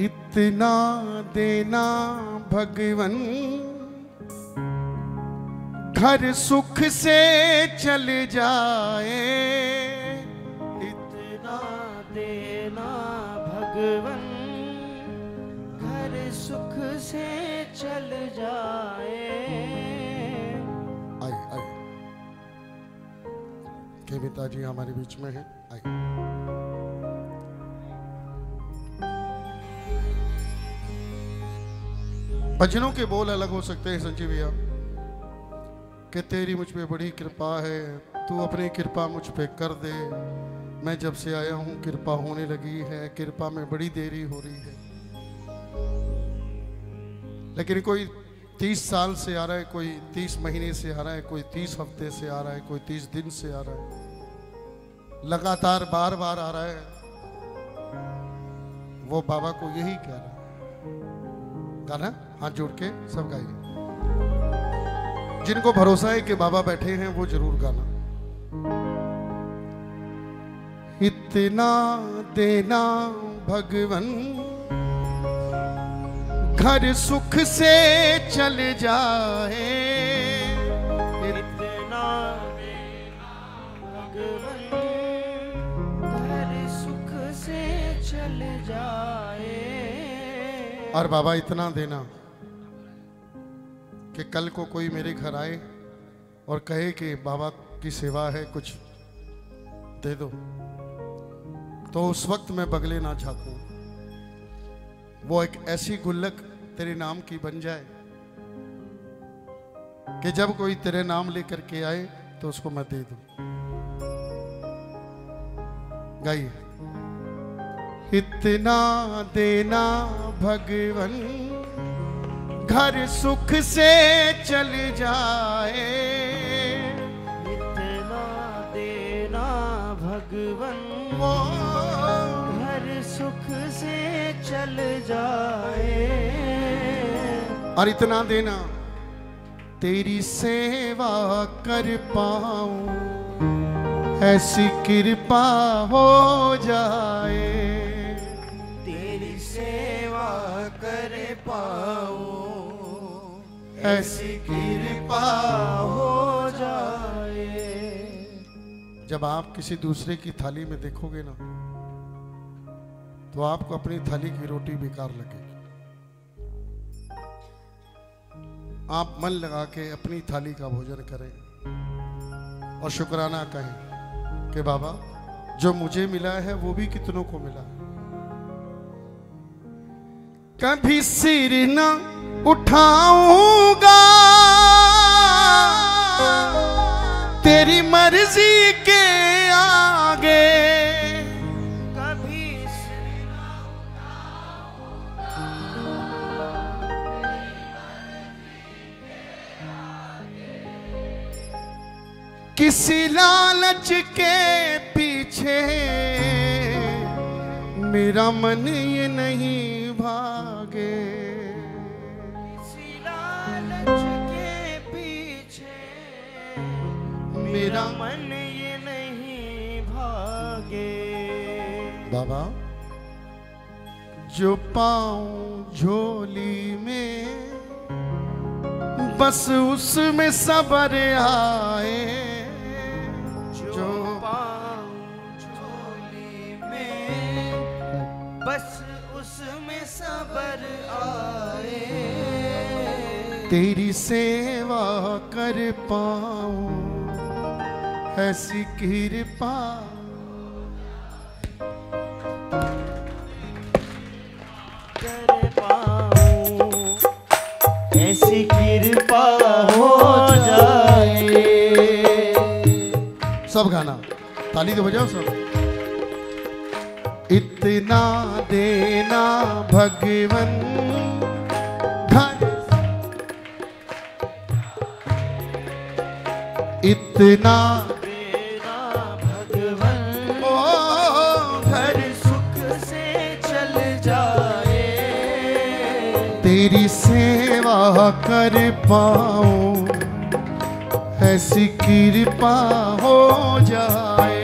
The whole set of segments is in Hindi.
इतना देना भगवन घर सुख से चल जाए। इतना देना भगवन घर सुख से चल जाए। आइए आइए, के पिताजी हमारे बीच में हैं। आइए। भजनों के बोल अलग हो सकते हैं संजीव भैया, कि तेरी मुझ पे बड़ी कृपा है, तू अपनी कृपा मुझ पे कर दे। मैं जब से आया हूं कृपा होने लगी है, कृपा में बड़ी देरी हो रही है। लेकिन कोई 30 साल से आ रहा है, कोई 30 महीने से आ रहा है, कोई 30 हफ्ते से आ रहा है, कोई 30 दिन से आ रहा है, लगातार बार बार आ रहा है। वो बाबा को यही कह रहा है। गाना हाथ जोड़ के सब गाइए। जिनको भरोसा है कि बाबा बैठे हैं वो जरूर गाना। इतना देना भगवन घर सुख से चल जाए। इतना देना भगवन घर सुख से चल जाए। और बाबा इतना देना कि कल को कोई मेरे घर आए और कहे कि बाबा की सेवा है, कुछ दे दो, तो उस वक्त मैं बगले ना झांकूं। वो एक ऐसी गुल्लक तेरे नाम की बन जाए कि जब कोई तेरे नाम लेकर के आए तो उसको मैं दे दूं। गाइए। इतना देना भगवन घर सुख से चल जाए। इतना देना भगवन घर सुख से चल जाए। और इतना देना तेरी सेवा कर पाऊं, ऐसी कृपा हो जाए। तेरी सेवा कर पाऊं, ऐसी कृपा हो जाए। जब आप किसी दूसरे की थाली में देखोगे ना, तो आपको अपनी थाली की रोटी बेकार लगेगी। आप मन लगा के अपनी थाली का भोजन करें और शुक्राना कहें कि बाबा जो मुझे मिला है वो भी कितनों को मिला। कभी सिर न उठाऊंगा तेरी मर्जी के आगे। कभी किसी लालच के पीछे मेरा मन ये नहीं भागे। किसी लालच के पीछे मेरा मन ये नहीं भागे। बाबा जो पाऊं झोली में बस उसमें सबर आए। जो पाऊं झोली में बस उसमें सबर आए। तेरी सेवा कर पाऊं, ऐसी कृपा। कर पाऊं, ऐसी कृपा हो जाए। सब गाना ताली तो बजाओ सब। इतना देना भगवन घर, इतना देना भगवन ओ घर सुख से चल जाए। तेरी सेवा कर पाऊं, ऐसी कृपा हो जाए।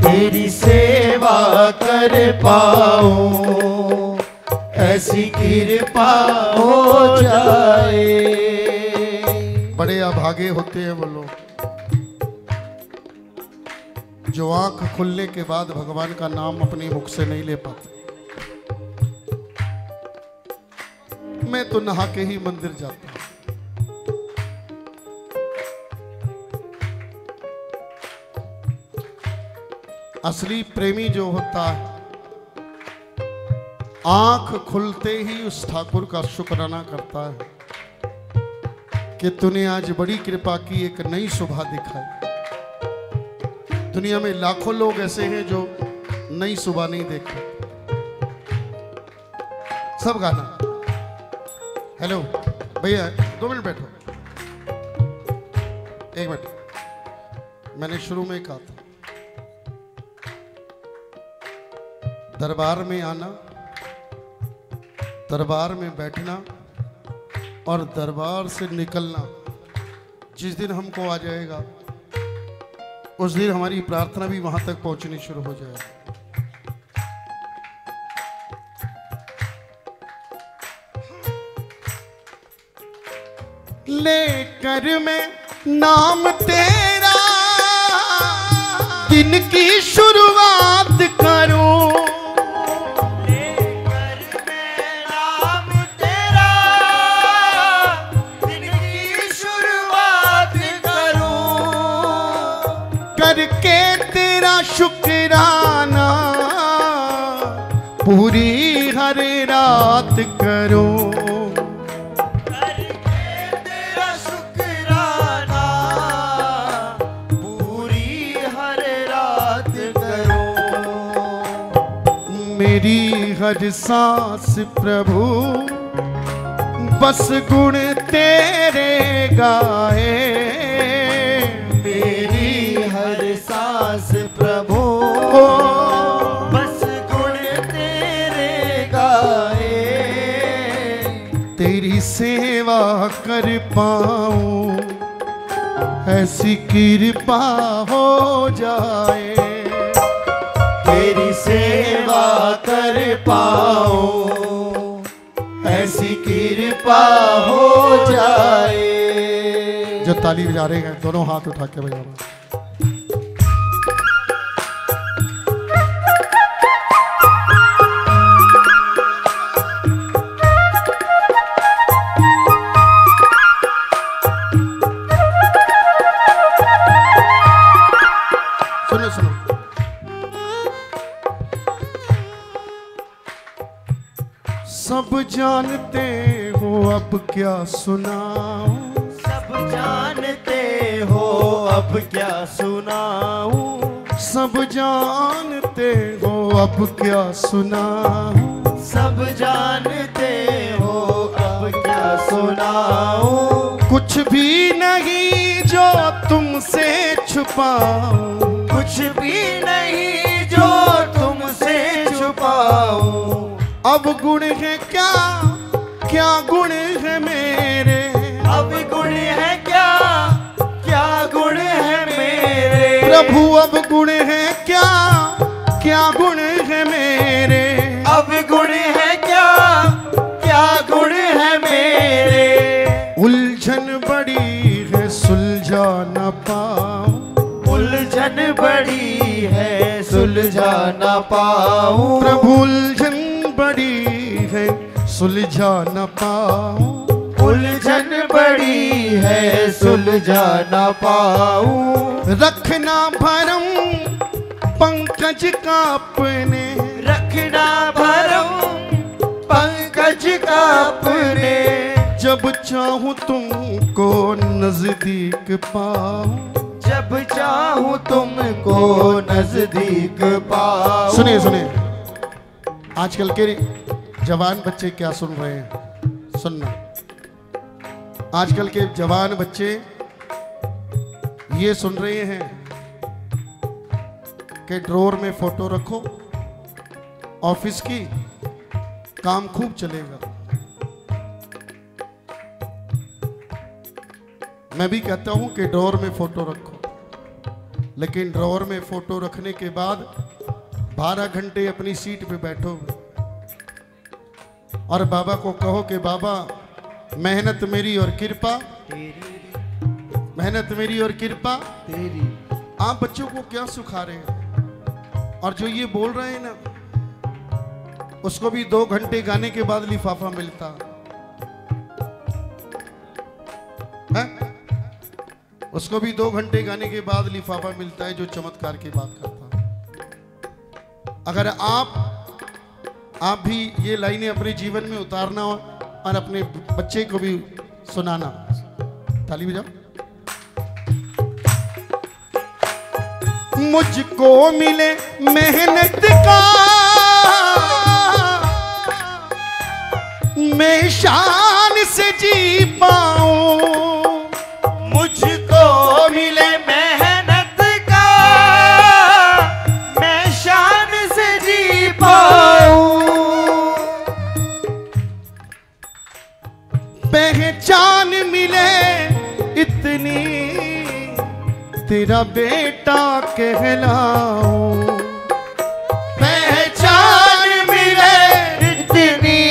तेरी सेवा कर पाऊं, ऐसी कृपा हो जाए। बड़े अभागे होते हैं वो लोग जो आंख खुलने के बाद भगवान का नाम अपने मुख से नहीं ले पाते। मैं तो नहा के ही मंदिर जाता हूं। असली प्रेमी जो होता है आंख खुलते ही उस ठाकुर का शुक्राना करता है कि तूने आज बड़ी कृपा की, एक नई सुबह दिखाई। दुनिया में लाखों लोग ऐसे हैं जो नई सुबह नहीं देखते। सब गाना। हेलो भैया 2 मिनट बैठो। 1 मिनट। मैंने शुरू में कहा था दरबार में आना, दरबार में बैठना और दरबार से निकलना जिस दिन हमको आ जाएगा उस दिन हमारी प्रार्थना भी वहां तक पहुंचनी शुरू हो जाएगी। लेकर मैं नाम तेरा दिन की शुरुआत करूं, लेकर मैं नाम तेरा दिन की शुरुआत करूं, करके तेरा शुक्राना पूरी हर रात करूं। मेरी हर सांस प्रभु बस गुण तेरे गाए, मेरी हर सांस प्रभु बस गुण तेरे गाए। तेरी सेवा कर पाऊं ऐसी कृपा हो जाए, तेरी सेवा कर पाऊं ऐसी कृपा हो जाए। जो ताली बजा रहे हैं दोनों हाथ उठा के बजाना। सुनो सुनो। सब जानते हो अब क्या सुनाऊं, सब जानते हो अब क्या सुनाऊं, सब जानते हो अब क्या सुनाऊं, सब जानते हो अब क्या सुनाऊं। कुछ भी नहीं जो तुमसे छुपाऊं, कुछ भी नहीं जो तुमसे छुपाऊं। अब गुण है क्या, क्या गुण है मेरे, अब गुण है क्या, क्या गुण है मेरे। प्रभु अब गुण है क्या, क्या गुण है मेरे। अब गुण है क्या, क्या गुण है मेरे। उलझन बड़ी है सुलझा न पाऊं, उलझन बड़ी है सुलझा न पाऊं। प्रभु उलझन बड़ी है सुलझा न पाऊं, उलझन बड़ी है सुलझा न पाऊं। रखना भरम पंकज का अपने, रखना भरम पंकज का अपने। जब चाहूं तुमको नजदीक पाऊं, जब चाहूं तुमको नजदीक पाऊं। सुनिए सुनिए, आजकल के जवान बच्चे क्या सुन रहे हैं, सुनना। आजकल के जवान बच्चे ये सुन रहे हैं कि ड्रॉर में फोटो रखो, ऑफिस की, काम खूब चलेगा। मैं भी कहता हूं कि ड्रॉर में फोटो रखो, लेकिन ड्रॉर में फोटो रखने के बाद 12 घंटे अपनी सीट पे बैठो, और बाबा को कहो कि बाबा मेहनत मेरी और कृपा तेरी, मेहनत मेरी और कृपा तेरी। आप बच्चों को क्या सिखा रहे हैं? और जो ये बोल रहे हैं ना, उसको भी 2 घंटे गाने के बाद लिफाफा मिलता है? उसको भी 2 घंटे गाने के बाद लिफाफा मिलता है जो चमत्कार की बात करता है। अगर आप भी ये लाइनें अपने जीवन में उतारना हो और अपने बच्चे को भी सुनाना। ताली बजाओ। मुझको मिले मेहनत का मैं शान से जी पाऊं, मुझको मिले मेहनत का मैं शान से जी पाऊं, पहचान मिले इतनी तेरा बेटा कहलाऊं, पहचान मिले इतनी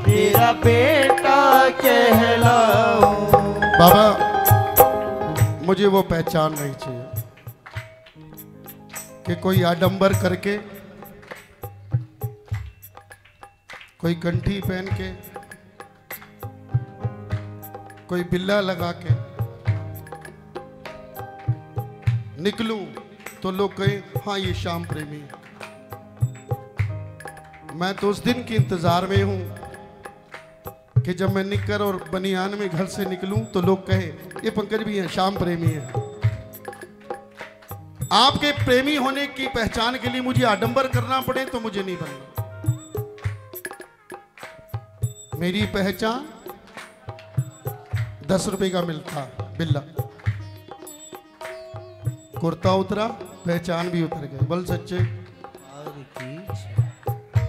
तेरा बेटा कहलाऊं। बाबा मुझे वो पहचान नहीं चाहिए कि कोई आडंबर करके, कोई कंठी पहन के, कोई बिल्ला लगा के निकलूं तो लोग कहें हाँ ये श्याम प्रेमी है। मैं तो उस दिन के इंतजार में हूं कि जब मैं निकर और बनियान में घर से निकलूं तो लोग कहें ये पंकज भी है, श्याम प्रेमी है। आपके प्रेमी होने की पहचान के लिए मुझे आडंबर करना पड़े तो मुझे नहीं बनना। मेरी पहचान 10 रुपए का मिलता बिल्ला, कुर्ता उतरा, पहचान भी उतर गई। बोल सच्चे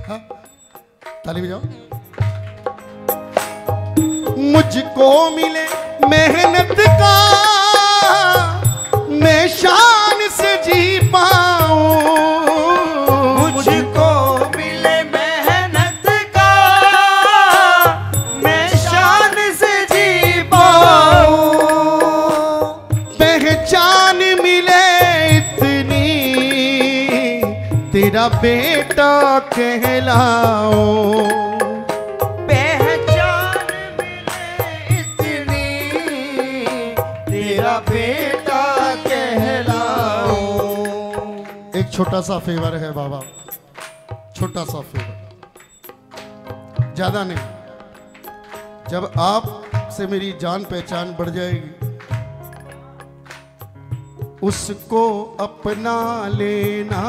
हाँ? ताली बजाओ। मुझको मिले मेहनत का मैं शान से जी पाऊं, मुझको मिले मेहनत का मैं शान से जी पाऊं, पहचान मिले इतनी तेरा बेटा कहलाओ, पहचान मिले इतनी तेरा बेटा कहलाऊं। एक छोटा सा फेवर है बाबा, छोटा सा फेवर, ज्यादा नहीं। जब आप से मेरी जान पहचान बढ़ जाएगी, उसको अपना लेना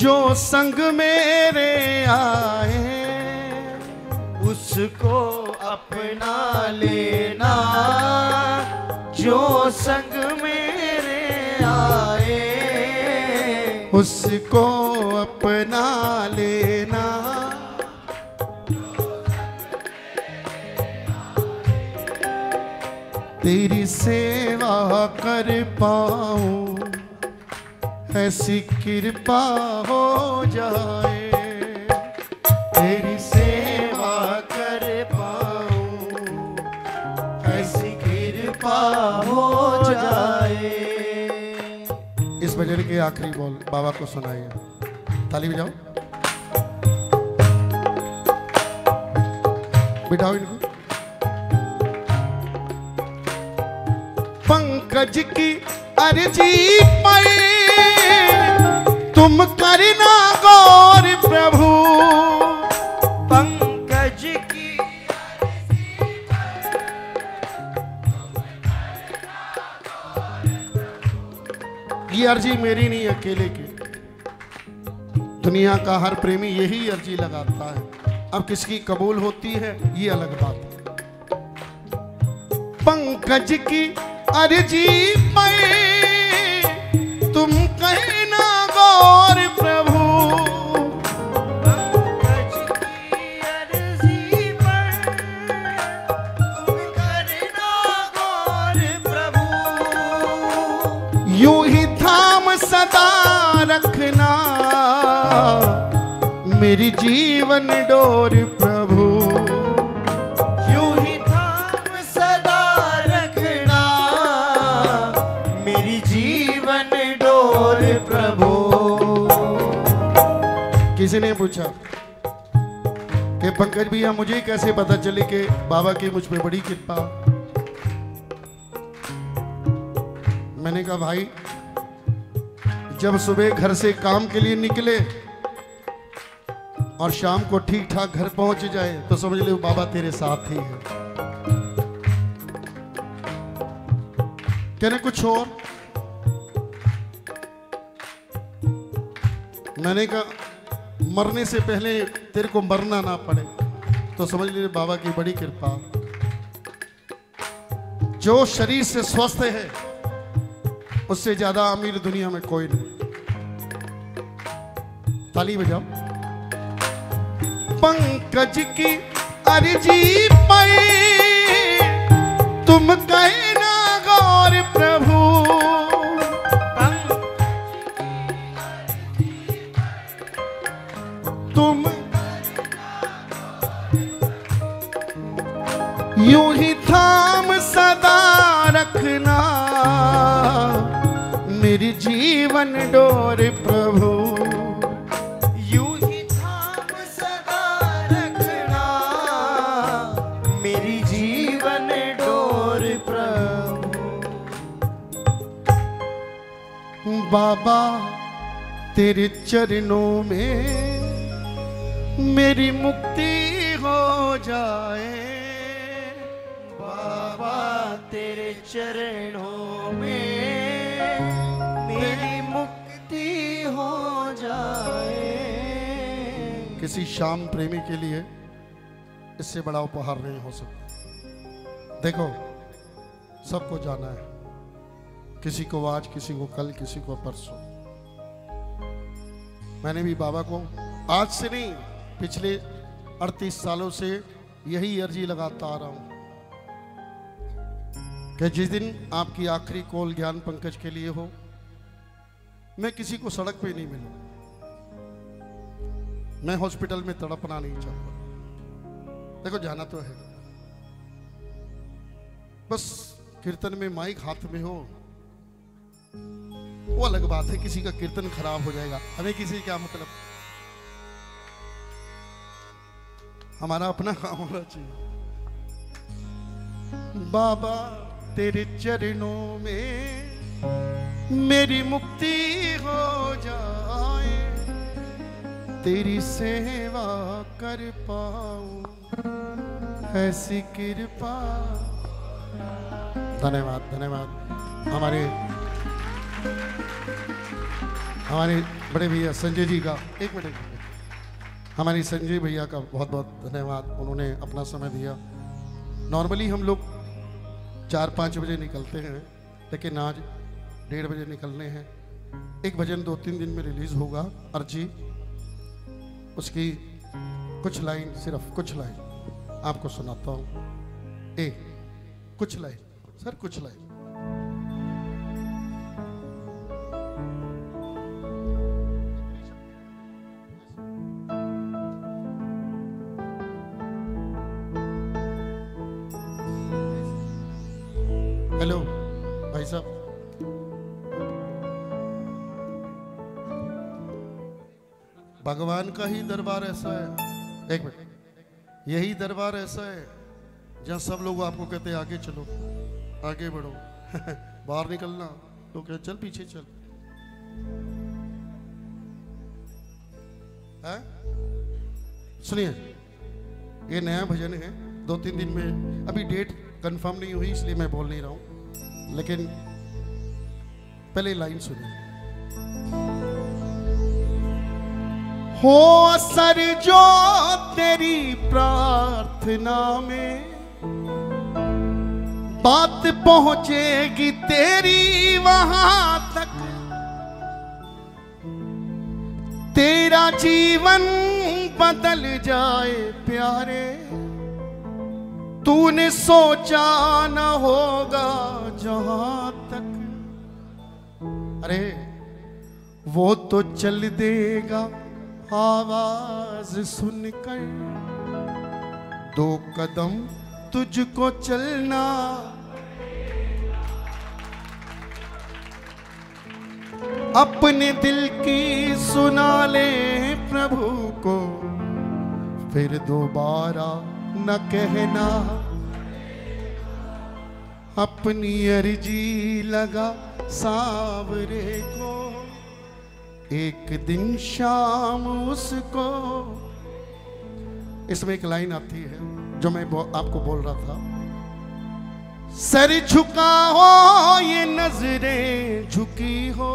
जो संग मेरे आए, उसको अपना लेना जो संग मेरे आए, उसको अपना लेना तेरी सेवा कर पाऊं, ऐसी कृपा हो जाए, तेरी सेवा कर पाऊं, ऐसी कृपा हो जाए। इस भजन के आखिरी बोल बाबा को सुनाइए। ताली बजाओ, बिठाओ इनको। पंकज की अर्जी पर तुम करना गौर प्रभु, पंकज की ये अर्जी मेरी नहीं, अकेले की। दुनिया का हर प्रेमी यही अर्जी लगाता है। अब किसकी कबूल होती है ये अलग बात है। पंकज की अर्जी पर तुम कहना गौर प्रभु, पंकज की अर्जी पर तुम करना गौर प्रभु, यूं ही थाम सदा रखना मेरी जीवन डोर प्रभु यूं ही थाम सदा रखना मेरी जीवन डोर प्रभु। किसी ने पूछा कि पंकज भैया मुझे कैसे पता चले कि बाबा की मुझ पे बड़ी कृपा। मैंने कहा भाई, जब सुबह घर से काम के लिए निकले और शाम को ठीक ठाक घर पहुंच जाए तो समझ ले बाबा तेरे साथ ही है। कहने कुछ और, मैंने कहा मरने से पहले तेरे को मरना ना पड़े तो समझ ले बाबा की बड़ी कृपा। जो शरीर से स्वस्थ है उससे ज्यादा अमीर दुनिया में कोई नहीं। ताली बजाओ। पंकज की अर्जी पे तुम कहना गौर प्रभु। तुम यूं ही थाम सदा रखना मेरी जीवन डोर प्रभु। यूं ही थाम सदा रखना मेरी जीवन डोर प्रभु। बाबा तेरे चरणों में मेरी मुक्ति हो जाए। बाबा तेरे चरणों में मेरी मुक्ति हो जाए। किसी श्याम प्रेमी के लिए इससे बड़ा उपहार नहीं हो सकता। देखो सबको जाना है, किसी को आज, किसी को कल, किसी को परसों। मैंने भी बाबा को आज से नहीं, पिछले 38 सालों से यही अर्जी लगाता आ रहा हूं कि जिस दिन आपकी आखिरी कॉल ज्ञान पंकज के लिए हो, मैं किसी को सड़क पे नहीं मिलूं, मैं हॉस्पिटल में तड़पना नहीं चाहता। देखो जाना तो है, बस कीर्तन में माइक हाथ में हो वो अलग बात है। किसी का कीर्तन खराब हो जाएगा, हमें किसी क्या मतलब, हमारा अपना काम होना चाहिए। बाबा तेरे चरणों में मेरी मुक्ति हो जाए, तेरी सेवा कर पाऊं ऐसी कृपा। धन्यवाद धन्यवाद। हमारे बड़े भैया संजय जी का, एक मिनट, हमारी संजय भैया का बहुत बहुत धन्यवाद। उन्होंने अपना समय दिया। नॉर्मली हम लोग 4-5 बजे निकलते हैं, लेकिन आज 1:30 बजे निकलने हैं। एक भजन 2-3 दिन में रिलीज होगा, अर्जी, उसकी कुछ लाइन, सिर्फ कुछ लाइन आपको सुनाता हूँ। कुछ लाइन सर, कुछ लाइन। हेलो भाई साहब, भगवान का ही दरबार ऐसा है, एक मिनट, यही दरबार ऐसा है जहां सब लोग आपको कहते हैं आगे चलो, आगे बढ़ो बाहर निकलना तो कहते चल पीछे चल। है? सुनिए, ये नया भजन है, 2-3 दिन में, अभी डेट कंफर्म नहीं हुई इसलिए मैं बोल नहीं रहा हूं, लेकिन पहले लाइन सुनिए। हो असर जो तेरी प्रार्थना में, बात पहुंचेगी तेरी वहां तक, तेरा जीवन बदल जाए प्यारे, तूने सोचा न होगा जहां तक। अरे वो तो चल देगा आवाज सुनकर 2 कदम तुझको चलना, अपने दिल की सुना ले प्रभु को, फिर दोबारा न कहना, अपनी अर्जी लगा सांवरे को, एक दिन शाम उसको। इसमें एक लाइन आती है जो मैं आपको बोल रहा था, सर झुका हो ये नजरें झुकी हो,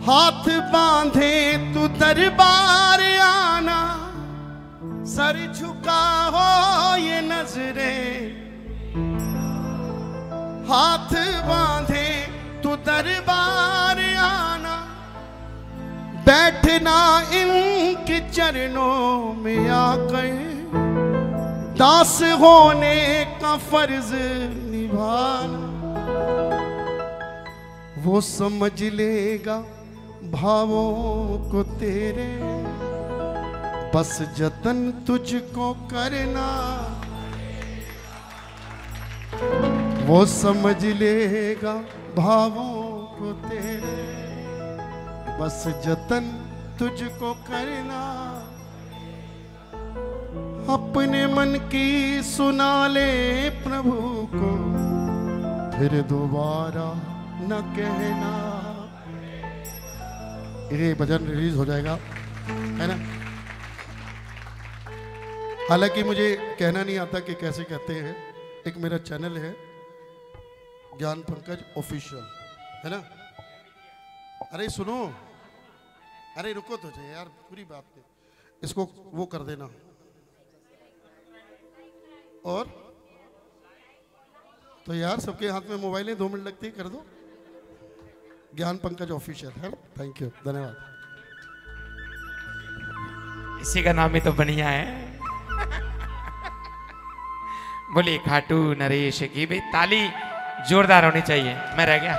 हाथ बांधे तू दरबार आना, सर झुका हो ये नजरें, हाथ बांधे तू दरबार आना, बैठना इनके चरणों में आकर, दास होने का फर्ज निभाना, वो समझ लेगा भावों को तेरे, बस जतन तुझको करना, वो समझ लेगा भावों को तेरे, बस जतन तुझको करना, अपने मन की सुना ले प्रभु को, फिर दोबारा न कहना। ये भजन रिलीज हो जाएगा, है ना। हालांकि मुझे कहना नहीं आता कि कैसे कहते हैं। एक मेरा चैनल है ज्ञान पंकज ऑफिशियल, है ना। अरे सुनो, अरे रुको तो यार, पूरी बात है। इसको वो कर देना, और तो यार सबके हाथ में मोबाइल है, 2 मिनट लगते ही कर दो। ज्ञान पंकज ऑफिशियल है। थैंक यू, धन्यवाद। इसी का नाम ही तो बढ़िया है। बोलिए खाटू नरेश की। भाई ताली जोरदार होनी चाहिए। मैं रह गया।